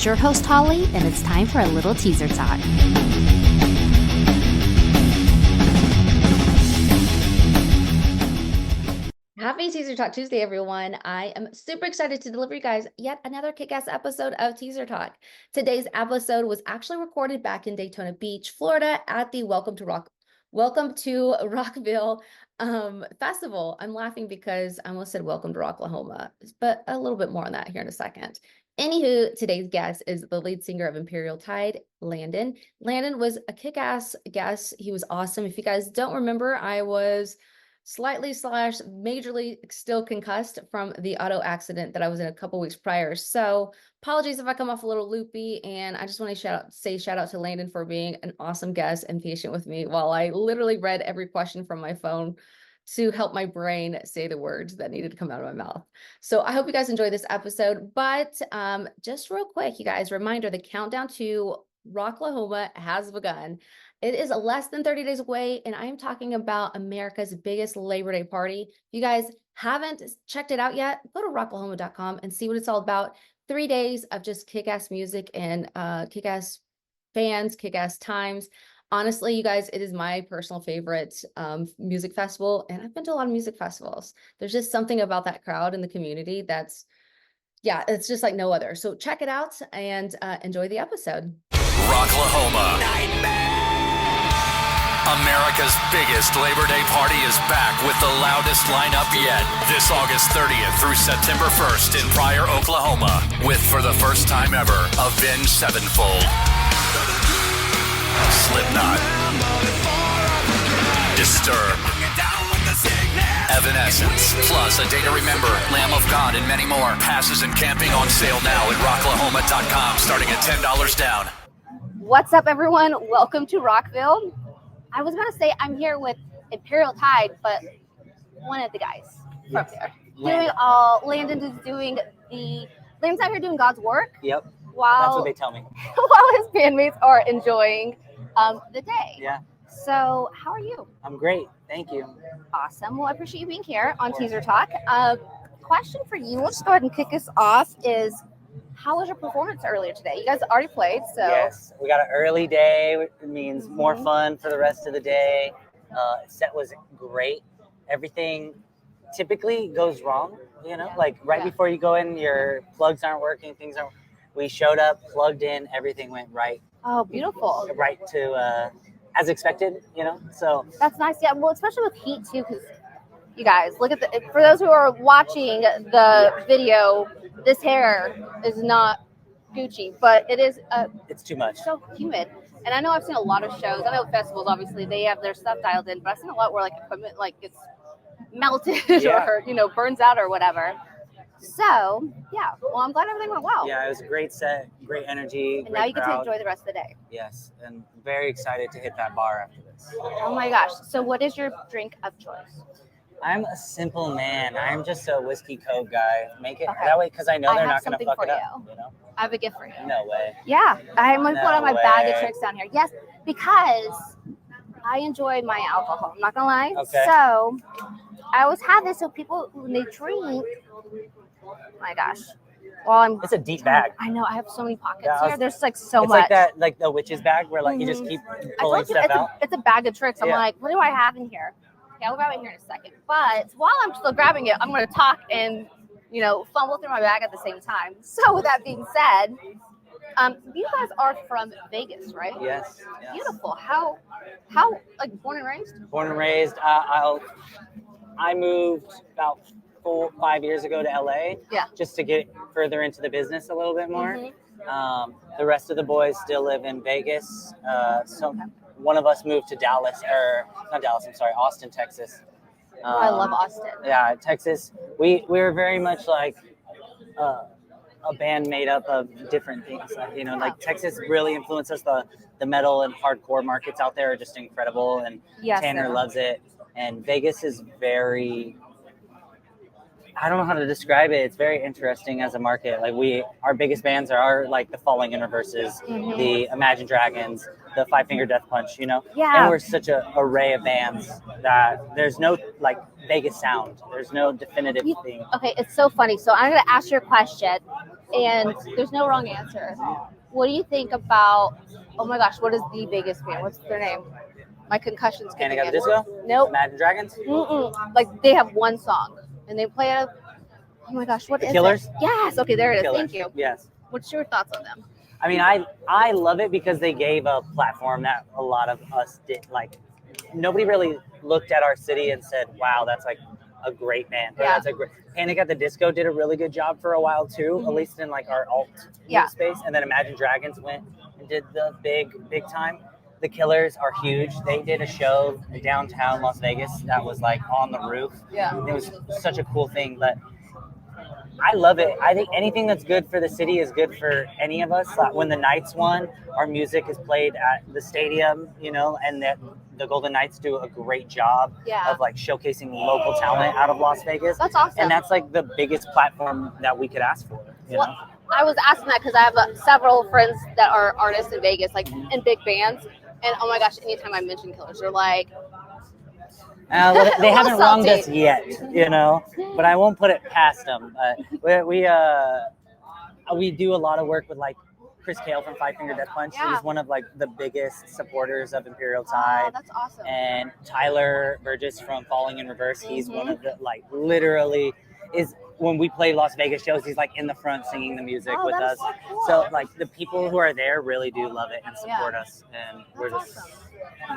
is your host, Holly, and it's time for a little teaser talk. Happy Teaser Talk Tuesday, everyone. I am super excited to deliver you guys yet another kick-ass episode of Teaser Talk. Today's episode was actually recorded back in Daytona Beach, Florida at the Welcome to Rockville festival. I'm laughing because I almost said Welcome to Rocklahoma, but a little bit more on that here in a second. Anywho, today's guest is the lead singer of Imperial Tide, Landon. Landon was a kick-ass guest. He was awesome. If you guys don't remember, I was slightly/majorly still concussed from the auto accident that I was in a couple weeks prior. So apologies if I come off a little loopy, and I just want to say shout out to Landon for being an awesome guest and patient with me while I literally read every question from my phone to help my brain say the words that needed to come out of my mouth. So I hope you guys enjoy this episode, but just real quick, you guys, reminder, the countdown to Rocklahoma has begun. It is less than 30 days away, and I am talking about America's biggest Labor Day party. If you guys haven't checked it out yet, go to rocklahoma.com and see what it's all about. 3 days of just kick-ass music and kick-ass fans, kick-ass times. Honestly, you guys, it is my personal favorite music festival, and I've been to a lot of music festivals. There's just something about that crowd in the community that's, yeah, it's just like no other. So check it out and enjoy the episode. Rocklahoma. America's biggest Labor Day party is back with the loudest lineup yet. This August 30th through September 1st in Pryor, Oklahoma, with, for the first time ever, Avenged Sevenfold, Slipknot, Disturbed, Evanescence, plus A Day to Remember, Lamb of God, and many more. Passes and camping on sale now at rocklahoma.com, starting at $10 down. What's up, everyone? Welcome to Rockville. I was going to say I'm here with Imperial Tide, but one of the guys from there. Landon's out here doing God's work. Yep. While, that's what they tell me. While his bandmates are enjoying the day. Yeah. So how are you? I'm great. Thank you. Awesome. Well, I appreciate you being here on Teaser Talk. Question for you. We'll just go ahead and kick us off is, how was your performance earlier today? You guys already played, so. Yes, we got an early day, which means more fun for the rest of the day. Set was great. Everything typically goes wrong, like before you go in, your plugs aren't working, things aren't. We showed up, plugged in, everything went right. Oh, beautiful. Right to, as expected, so. That's nice, yeah, well, especially with heat too, because you guys, look at for those who are watching the video, this hair is not Gucci, but it is. It's too much. So humid. And I know I've seen a lot of shows. I know festivals, obviously, they have their stuff dialed in, but I've seen a lot where equipment it's melted or, burns out or whatever. So, yeah. Well, I'm glad everything went well. Yeah, it was a great set, great energy. And now you get to enjoy the rest of the day. Yes, and very excited to hit that bar after this. Oh my gosh. So what is your drink of choice? I'm a simple man. I'm just a whiskey Coke guy. Make it that way because I know they're not going to fuck it up. I have a gift for you. No way. Yeah, I'm going to put on my bag of tricks down here. Yes, because I enjoy my alcohol. I'm not going to lie. Okay. So I always have this so people, when they drink, my gosh. Well, it's a deep bag. I know. I have so many pockets here. There's so much. It's like that, like the witch's bag where you just keep pulling stuff out. It's a bag of tricks. I'm like, what do I have in here? Okay, I'll grab it here in a second. But while I'm still grabbing it, I'm going to talk and, fumble through my bag at the same time. So with that being said, you guys are from Vegas, right? Yes. Beautiful. How born and raised? Born and raised. I moved about 4-5 years ago to LA. Yeah. Just to get further into the business a little bit more. Mm-hmm. The rest of the boys still live in Vegas. One of us moved to Austin, Texas. I love Austin. Yeah, Texas. We were very much like a band made up of different things. Like Texas really influenced us. The metal and hardcore markets out there are just incredible, and Tanner loves it. And Vegas is very, I don't know how to describe it. It's very interesting as a market. Our biggest bands are the Falling Universes, the Imagine Dragons, the Five Finger Death Punch, Yeah. And we're such an array of bands that there's no Vegas sound. There's no definitive thing. Okay, it's so funny. So I'm going to ask you a question. And there's no wrong answer. What do you think about? Oh my gosh, what is the Vegas band? What's their name? My concussion's kicking Panic at in. the Disco? Nope. Imagine Dragons? Like they have one song and they play it. Oh my gosh, what The is Killers? it? Yes. Okay, there it is. Killers. Thank you. Yes. What's your thoughts on them? I mean, I love it because they gave a platform that a lot of us did. Like, nobody really looked at our city and said, wow, that's like a great band. Or Yeah. That's a great. Panic at the Disco did a really good job for a while too, at least in like our alt space. And then Imagine Dragons went and did the big time. The Killers are huge. They did a show in downtown Las Vegas that was like on the roof. Yeah. It was such a cool thing, but I love it. I think anything that's good for the city is good for any of us. When the Knights won, our music is played at the stadium, you know, and that the Golden Knights do a great job of like showcasing local talent out of Las Vegas. That's awesome. And that's like the biggest platform that we could ask for. You know? I was asking that because I have several friends that are artists in Vegas, like in big bands. And oh my gosh, anytime I mention Killers, they're like, well, they haven't wronged us salty. yet, you know, but I won't put it past them. We do a lot of work with like Chris Kale from Five Finger Death Punch. Yeah. He's one of like the biggest supporters of Imperial Tide. oh, that's awesome. And Tyler Burgess from Falling in Reverse. He's one of the like literally is when we play Las Vegas shows, he's like in the front singing the music with that us. is so cool. So like the people who are there really do love it and support us, and we're just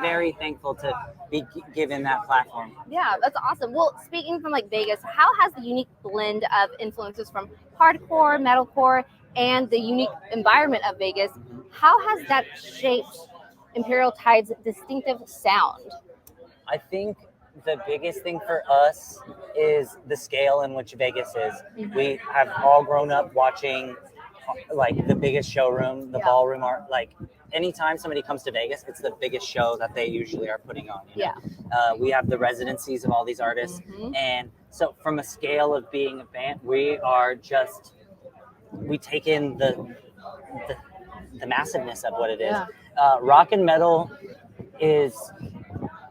very thankful to be given that platform. Yeah, that's awesome. Well, speaking from like Vegas, how has the unique blend of influences from hardcore, metalcore, and the unique environment of Vegas, how has that shaped Imperial Tide's distinctive sound? I think the biggest thing for us is the scale in which Vegas is. We have all grown up watching like the biggest showroom, the ballroom art. Like anytime somebody comes to Vegas, it's the biggest show that they usually are putting on. You know? We have the residencies of all these artists. And so from a scale of being a band, we take in the massiveness of what it is. Rock and metal is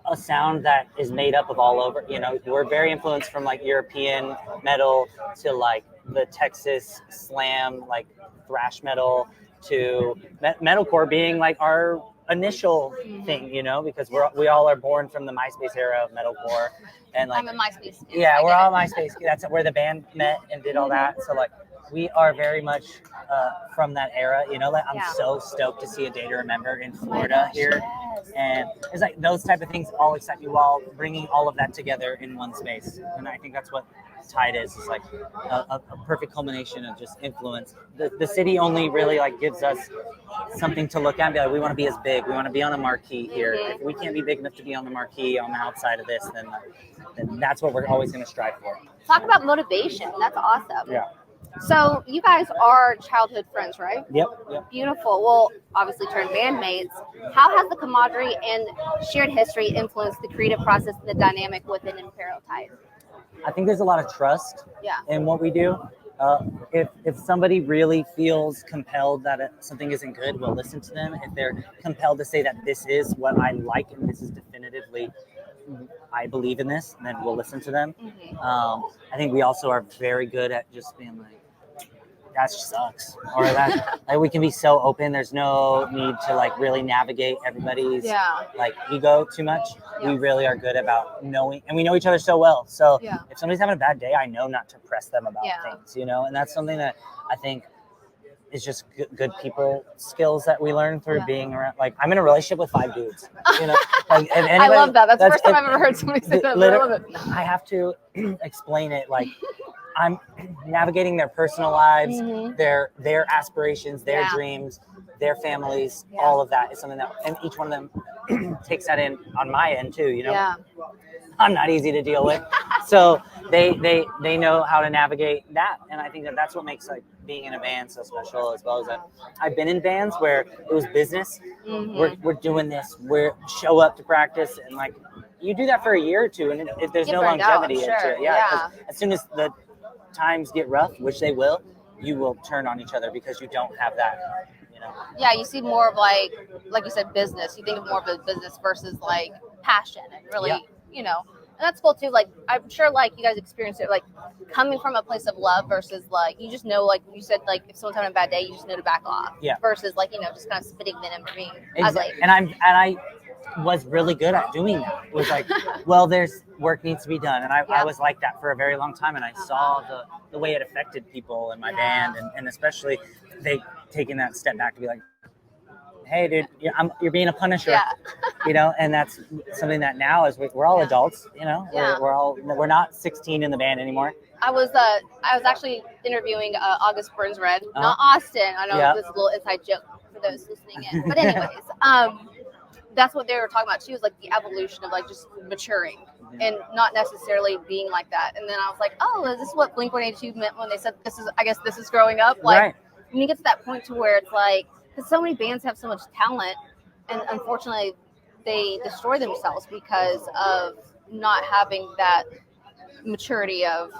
a sound that is made up of all over, you know, we're very influenced from like European metal to like the Texas slam, like thrash metal to metalcore being like our initial thing, you know, because we all are born from the MySpace era of metalcore. And like, I'm in MySpace. Yeah, we're all MySpace. That's where the band met and did all that. So like, we are very much from that era, you know. Like I'm so stoked to see A Day to Remember in Florida here, and it's like those type of things all excite me while bringing all of that together in one space. And I think that's what Tide is like a perfect culmination of just influence. The city only really like gives us something to look at and be like, we want to be as big, we want to be on a marquee here. If we can't be big enough to be on the marquee on the outside of this, then that's what we're always going to strive for. Talk about motivation. That's awesome. Yeah. So you guys are childhood friends, right? Yep. Beautiful. Well, obviously turned bandmates. How has the camaraderie and shared history influenced the creative process and the dynamic within Imperial Tide? I think there's a lot of trust in what we do. If somebody really feels compelled that something isn't good, we'll listen to them. If they're compelled to say that this is what I like and this is definitively, I believe in this, then we'll listen to them. I think we also are very good at just being like, that sucks, or that like we can be so open. There's no need to like really navigate everybody's like ego too much. We really are good about knowing, and we know each other so well. So if somebody's having a bad day, I know not to press them about things, you know, and that's something that I think is just good people skills that we learn through being around. Like I'm in a relationship with 5 dudes, you know. Like, and anybody, I love that. That's the first time I've ever heard somebody say that. I love it. I have to explain it like I'm navigating their personal lives, their aspirations, their dreams, their families, all of that is something that, and each one of them takes that in on my end too, you know. I'm not easy to deal with. So they know how to navigate that. And I think that that's what makes like being in a band so special, as well as that I've been in bands where it was business. We're doing this, we're show up to practice, and like you do that for a year or two, and if there's no longevity into it. As soon as the times get rough, which they will, you will turn on each other because you don't have that, you know. Yeah, you see more of like you said, business. You think of more of a business versus like passion and really, you know. And that's cool too. Like, I'm sure like you guys experience it, like coming from a place of love versus like, you just know, like you said, like if someone's having a bad day, you just know to back off. Yeah. Versus like, just kind of spitting venom or being ugly. And I was really good at doing that. It was like, well, there's work needs to be done. And I was like that for a very long time. And I saw the way it affected people in my band, and especially they taking that step back to be like, hey, dude, you're being a punisher, and that's something that now is we're all adults, we're not 16 in the band anymore. I was actually interviewing August Burns Red, not Austin. I know this is a little inside joke for those listening in, but anyways, that's what they were talking about too, is like the evolution of like just maturing and not necessarily being like that. And then I was like, oh, is this what Blink-182 meant when they said this is growing up? Like when you get to that point to where it's like, because so many bands have so much talent, and unfortunately they destroy themselves because of not having that maturity of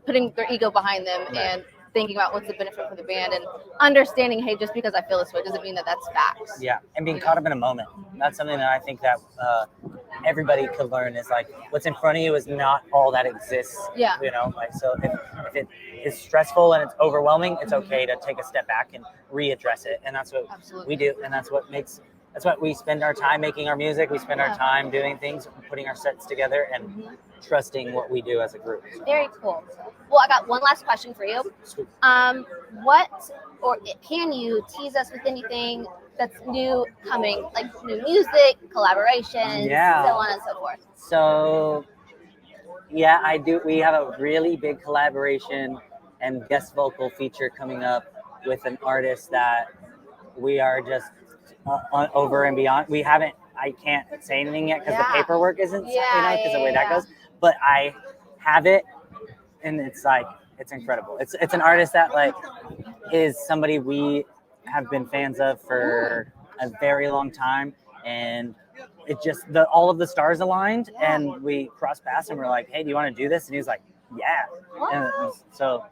putting their ego behind them and thinking about what's the benefit for the band and understanding, hey, just because I feel this way doesn't mean that that's facts. Yeah, and being caught up in a moment. That's something that I think that everybody could learn, is like what's in front of you is not all that exists. Yeah. Like, so if it is stressful and it's overwhelming, it's okay to take a step back and readdress it. And that's what we do. And that's what we spend our time making our music. We spend our time doing things, putting our sets together, and trusting what we do as a group. So. Very cool. Well, I got one last question for you. Sweet. Can you tease us with anything that's new coming, like new music, collaborations, so on and so forth? So, I do. We have a really big collaboration and guest vocal feature coming up with an artist that we are just over and beyond. I can't say anything yet because the paperwork isn't, because the way that goes. But I have it, and it's like, it's incredible. It's an artist that like is somebody we have been fans of for a very long time, and it just all of the stars aligned, and we crossed paths, and we're like, hey, do you want to do this? And he was like, yeah. So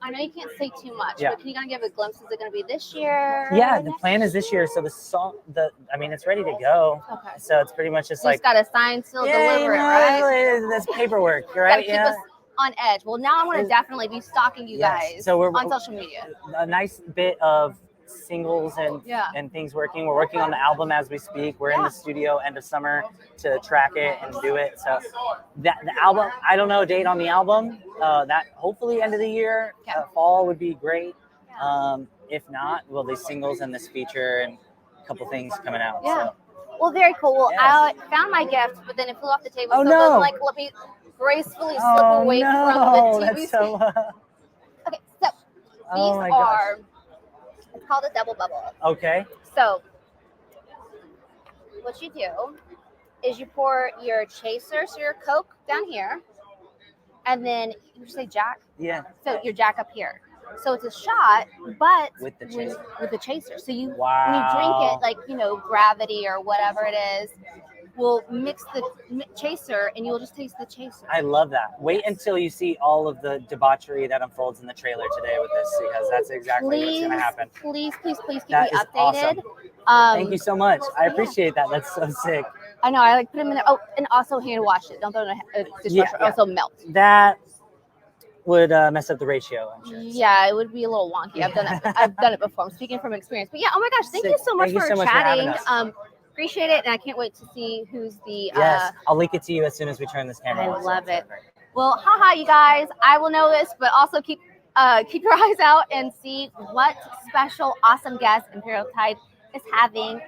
I know you can't say too much, but can you kind of give a glimpse? Is it going to be this year? Yeah, the plan is this year. So the song, it's ready to go. Okay. So it's pretty much just like, got to sign, seal, deliver it, right? That's paperwork, right? Keep us on edge. Well, now I'm going to definitely be stalking you guys on social media. A nice bit of singles and things working. We're working on the album as we speak. We're in the studio end of summer to track it and do it. So the album, I don't know a date on the album. That hopefully end of the year, fall would be great. If not, these singles and this feature and a couple things coming out. Yeah. So. Well, very cool. Well, I found my gift, but then it flew off the table. Then, let me gracefully slip away from the TV. That's so, okay, so these are. It's called a double bubble. Okay. So what you do is you pour your chaser, so your Coke down here, and then you say Jack. Yeah. So your Jack up here. So it's a shot, but with the chaser. With the chaser. So when you drink it, like gravity or whatever it is, will mix the chaser, and you'll just taste the chaser. I love that. Wait until you see all of the debauchery that unfolds in the trailer today with this, because that's exactly what's going to happen. Please keep me updated. Awesome. Thank you so much. I appreciate that. That's so sick. I know. I put them in there. Oh, and also hand wash it. Don't throw it in a dishwasher. Also melt. That would mess up the ratio, I'm sure. Yeah, it would be a little wonky. I've done it before. I'm speaking from experience. But yeah, oh my gosh, thank you so much for chatting. Appreciate it, and I can't wait to see who's the. Yes, I'll link it to you as soon as we turn this camera on. I love it. Well, haha, you guys. I will know this, but also keep your eyes out and see what special, awesome guest Imperial Tide is having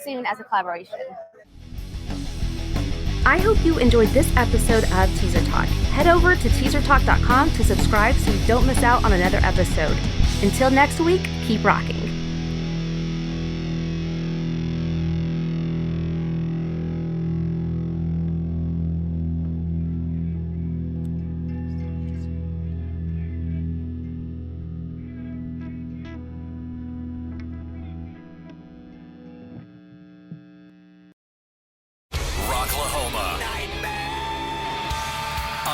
soon as a collaboration. I hope you enjoyed this episode of Teaser Talk. Head over to teasertalk.com to subscribe so you don't miss out on another episode. Until next week, keep rocking.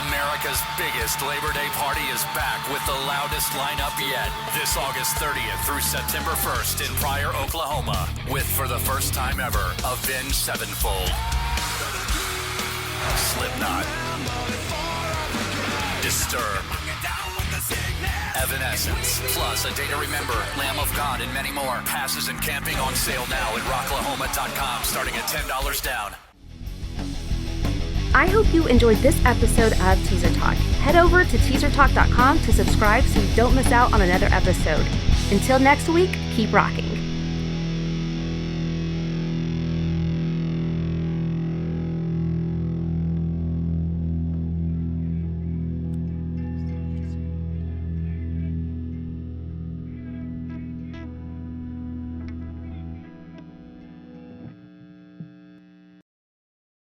America's biggest Labor Day party is back with the loudest lineup yet. This August 30th through September 1st in Pryor, Oklahoma, with, for the first time ever, Avenged Sevenfold. Slipknot, Disturbed, Evanescence, plus A Day to Remember, Lamb of God, and many more. Passes and camping on sale now at rocklahoma.com, starting at $10 down. I hope you enjoyed this episode of Teaser Talk. Head over to teasertalk.com to subscribe so you don't miss out on another episode. Until next week, keep rocking.